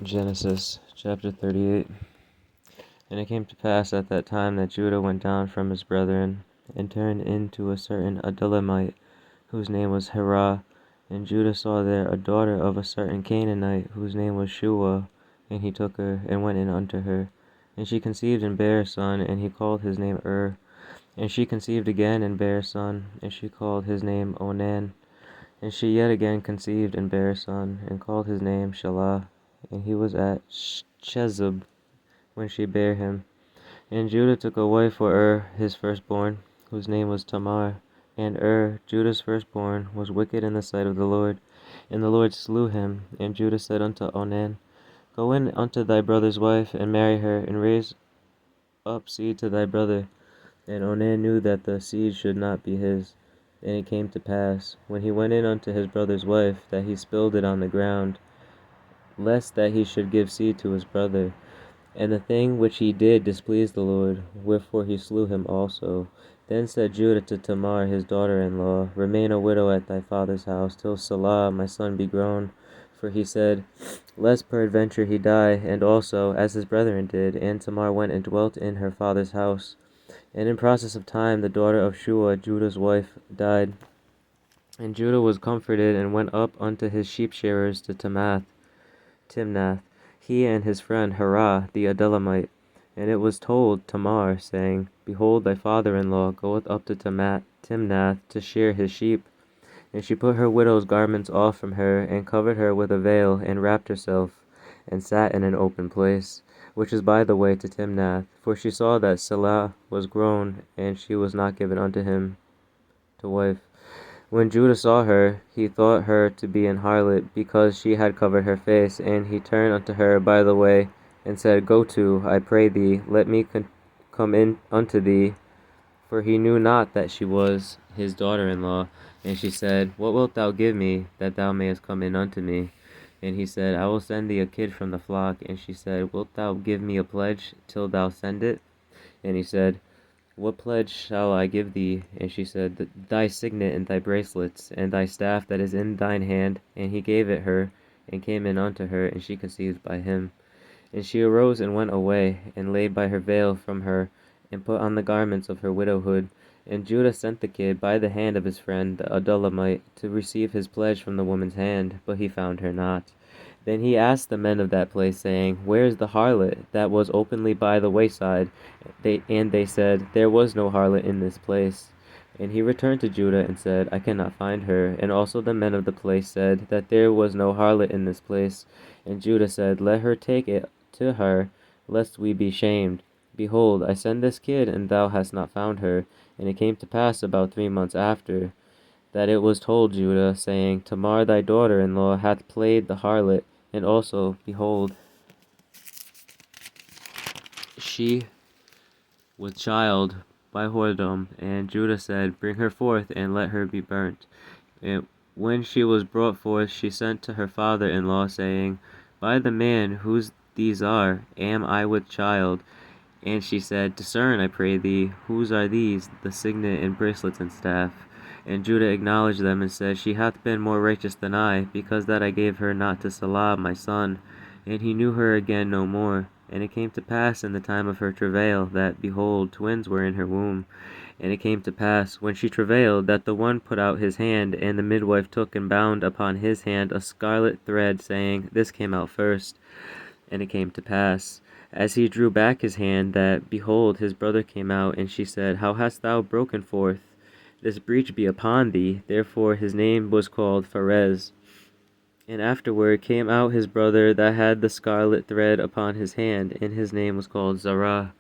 Genesis chapter 38. And it came to pass at that time that Judah went down from his brethren, and turned into a certain Adullamite, whose name was Herah. And Judah saw there a daughter of a certain Canaanite, whose name was Shua. And he took her, and went in unto her. And she conceived and bare a son, and he called his name And she conceived again, and bare a son, and she called his name Onan. And she yet again conceived, and bare a son, and called his name Shelah. And he was at Chezub when she bare him. And Judah took a wife for his firstborn, whose name was Tamar. And Judah's firstborn, was wicked in the sight of the Lord, and the Lord slew him. And Judah said unto Onan, Go in unto thy brother's wife, and marry her, and raise up seed to thy brother. And Onan knew that the seed should not be his. And it came to pass, when he went in unto his brother's wife, that he spilled it on the ground, lest that he should give seed to his brother. And the thing which he did displeased the Lord, wherefore he slew him also. Then said Judah to Tamar his daughter-in-law, Remain a widow at thy father's house, till Salah my son be grown. For he said, Lest peradventure he die, and also, as his brethren did. And Tamar went and dwelt in her father's house. And in process of time the daughter of Shua, Judah's wife, died. And Judah was comforted, and went up unto his sheep-shearers to Timnath, he and his friend Herah the Adullamite. And it was told Tamar, saying, Behold, thy father-in-law goeth up to Timnath to shear his sheep. And she put her widow's garments off from her, and covered her with a veil, and wrapped herself, and sat in an open place, which is by the way to Timnath. For she saw that Selah was grown, and she was not given unto him to wife. When Judah saw her, he thought her to be an harlot, because she had covered her face. And he turned unto her by the way, and said, Go to, I pray thee, let me come in unto thee. For he knew not that she was his daughter-in-law. And she said, What wilt thou give me, that thou mayest come in unto me? And he said, I will send thee a kid from the flock. And she said, Wilt thou give me a pledge till thou send it? And he said, What pledge shall I give thee? And she said, Thy signet and thy bracelets, and thy staff that is in thine hand. And he gave it her, and came in unto her, and she conceived by him. And she arose and went away, and laid by her veil from her, and put on the garments of her widowhood. And Judah sent the kid by the hand of his friend the Adullamite to receive his pledge from the woman's hand, but he found her not. Then he asked the men of that place, saying, Where is the harlot that was openly by the wayside? And they said, There was no harlot in this place. And he returned to Judah and said, I cannot find her. And also the men of the place said that there was no harlot in this place. And Judah said, Let her take it to her, lest we be shamed. Behold, I send this kid, and thou hast not found her. And it came to pass about 3 months after, that it was told Judah, saying, Tamar thy daughter-in-law hath played the harlot. And also, behold, she with child by whoredom. And Judah said, Bring her forth, and let her be burnt. And when she was brought forth, she sent to her father-in-law, saying, By the man whose these are, am I with child? And she said, Discern, I pray thee, whose are these, the signet and bracelets and staff? And Judah acknowledged them, and said, She hath been more righteous than I, because that I gave her not to Salah my son. And he knew her again no more. And it came to pass in the time of her travail, that, behold, twins were in her womb. And it came to pass, when she travailed, that the one put out his hand, and the midwife took and bound upon his hand a scarlet thread, saying, This came out first. And it came to pass, as he drew back his hand, that, behold, his brother came out. And she said, How hast thou broken forth? This breach be upon thee. Therefore his name was called Pharez. And afterward came out his brother that had the scarlet thread upon his hand, and his name was called Zerah.